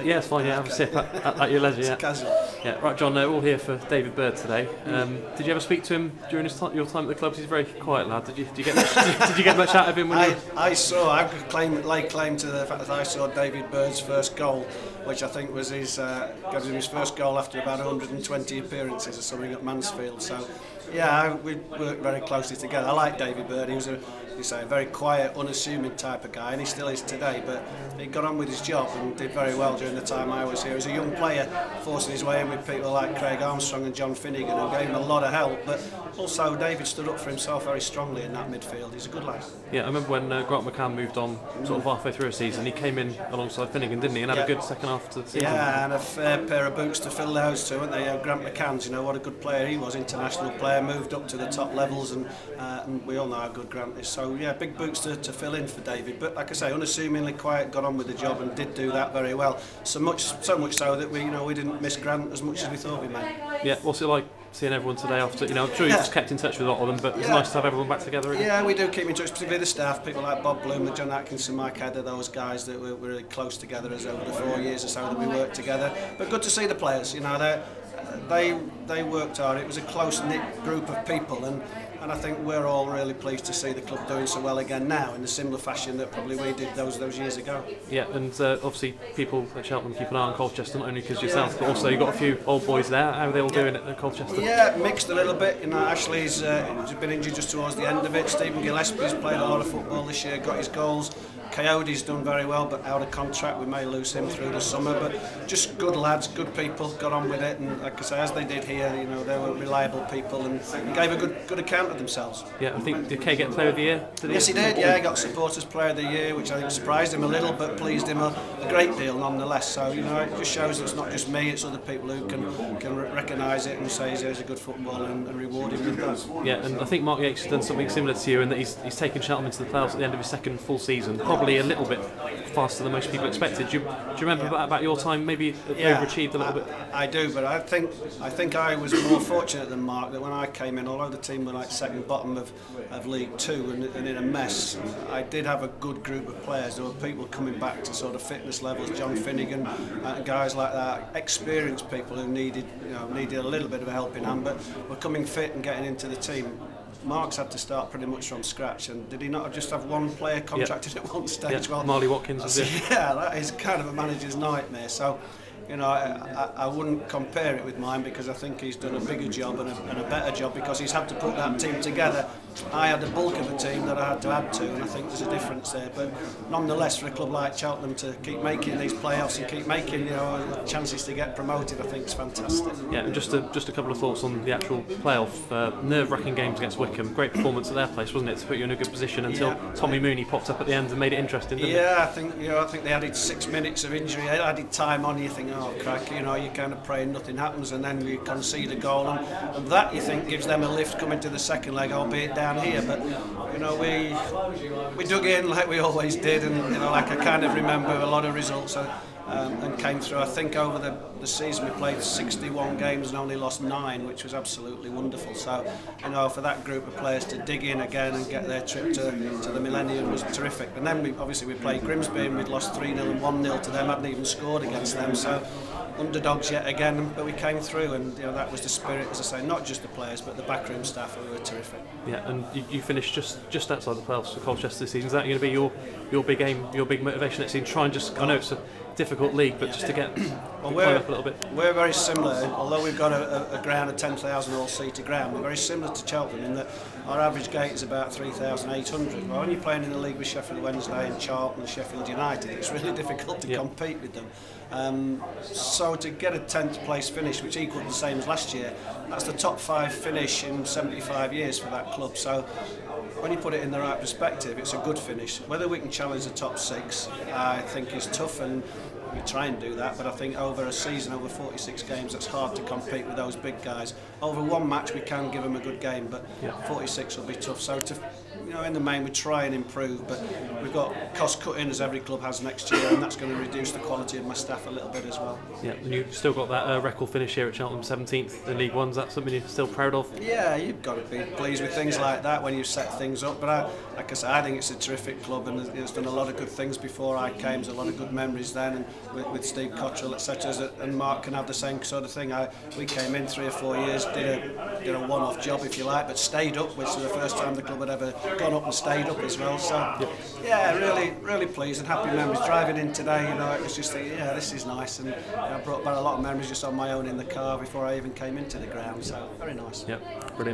tea? Yeah, it's fine. Yeah, have a sip at your leisure. Yeah. Casual. Yeah, right, John. We're all here for David Bird today. Did you ever speak to him during your time at the club? He's a very quiet lad. Did you get much, did you get much out of him? I lay claim to the fact that I saw David Bird's first goal, which I think was his first goal after about 120 appearances or something at Mansfield. So, yeah, we worked very closely together. I like David Bird. He was a very quiet, unassuming type of guy, and he still is today. But he got on with his job and did very well during the time I was here. He was a young player, forcing his way in with people like Craig Armstrong and John Finnegan, who gave him a lot of help. But also, David stood up for himself very strongly in that midfield. He's a good lad. Yeah, I remember when Grant McCann moved on, sort of halfway through a season, he came in alongside Finnegan, didn't he, and had a good second half to the season. Yeah, and a fair pair of boots to fill those two, weren't they? Grant McCann's, what a good player he was, international player, moved up to the top levels, and we all know how good Grant is. So yeah, big boots to fill in for David. But like I say, unassumingly quiet, got on with the job and did do that very well. So much so that we didn't miss Grant as much as we thought we might. Yeah, what's it like seeing everyone today after, I'm sure you've kept in touch with a lot of them, but it's nice to have everyone back together again. Yeah, we do keep in touch, particularly the staff, people like Bob Bloom, John Atkinson, Mike Hedder, those guys that we're really close together as over the 4 years or so that we worked together. But good to see the players, they worked hard. It was a close-knit group of people, and I think we're all really pleased to see the club doing so well again now in a similar fashion that probably we did those years ago. Yeah, and obviously people at Cheltenham keep an eye on Colchester, not only because yourself, but also you've got a few old boys there. How are they all doing at Colchester? Yeah, mixed a little bit. Ashley's been injured just towards the end of it. Stephen Gillespie's played a lot of football this year, got his goals. Coyote's done very well, but out of contract. We may lose him through the summer, but just good lads, good people, got on with it, and like I say, as they did here, they were reliable people and gave a good account of themselves. Yeah, I think, did Kay get Player of the Year? Yes, he did. Yeah, he got Supporters Player of the Year, which I think surprised him a little, but pleased him a great deal nonetheless. So it just shows it's not just me; it's other people who can recognise it and say he's a good footballer and reward him with that. Yeah, and I think Mark Yates has done something similar to you in that he's taken Cheltenham into the playoffs at the end of his second full season. Probably a little bit faster than most people expected. Do you remember about your time? Maybe overachieved a little bit. I do, but I think I was more fortunate than Mark that when I came in, although the team were like second bottom of League Two and in a mess, I did have a good group of players. There were people coming back to sort of fitness levels, John Finnegan, guys like that, experienced people who needed a little bit of a helping hand, but were coming fit and getting into the team. Mark's had to start pretty much from scratch, and did he not just have one player contracted at one stage? Yeah, Marley Watkins was it. Yeah, that is kind of a manager's nightmare. So, I wouldn't compare it with mine because I think he's done a bigger job and a better job because he's had to put that team together. I had the bulk of a team that I had to add to, and I think there's a difference there. But nonetheless, for a club like Cheltenham to keep making these playoffs and keep making chances to get promoted, I think is fantastic. Yeah, and just a couple of thoughts on the actual playoff. Nerve-wracking games against Wickham. Great performance at their place, wasn't it, to put you in a good position until Tommy Mooney popped up at the end and made it interesting, didn't it? Yeah, I think they added 6 minutes of injury, added time on. You think, oh crack, you're kind of praying nothing happens, and then we concede a goal, and that you think gives them a lift coming to the second leg, albeit down here. But we dug in like we always did, and like I kind of remember a lot of results and came through. I think over the season we played 61 games and only lost 9, which was absolutely wonderful. So for that group of players to dig in again and get their trip to the Millennium was terrific. And then we played Grimsby and we'd lost 3-0 and 1-0 to them, hadn't even scored against them, so underdogs yet again, but we came through, and that was the spirit, as I say, not just the players but the backroom staff who were terrific. Yeah, and you finished just outside the playoffs for Colchester this season. Is that going to be your big aim, your big motivation next season? Try and just, I know it's a difficult league, but just to get up a little bit. We're very similar, although we've got a ground of 10,000 all-seater ground. We're very similar to Cheltenham in that our average gate is about 3,800. Well, when you're playing in the league with Sheffield Wednesday and Charlton and Sheffield United, it's really difficult to compete with them. So to get a 10th place finish, which equalled the same as last year, that's the top 5 finish in 75 years for that club. So when you put it in the right perspective, it's a good finish. Whether we can challenge the top 6, I think is tough, and we try and do that, but I think over a season, over 46 games, it's hard to compete with those big guys. Over one match we can give them a good game, but 46 will be tough. So to you know, in the main we try and improve, but we've got cost cutting as every club has next year, and that's going to reduce the quality of my staff a little bit as well. Yeah, and you've still got that record finish here at Cheltenham, 17th in League One. Is that something you're still proud of? Yeah, you've got to be pleased with things like that when you set things up. But like I said, I think it's a terrific club, and it's done a lot of good things before I came. There's a lot of good memories then, and with Steve Cottrell, etc. And Mark can have the same sort of thing. We came in 3 or 4 years, did a one-off job if you like, but stayed up, which was the first time the club had ever gone up and stayed up as well. So yeah, really pleased and happy memories. Driving in today, you know, it was just yeah, this is nice, and I brought back a lot of memories just on my own in the car before I even came into the ground. So very nice. Yep, brilliant.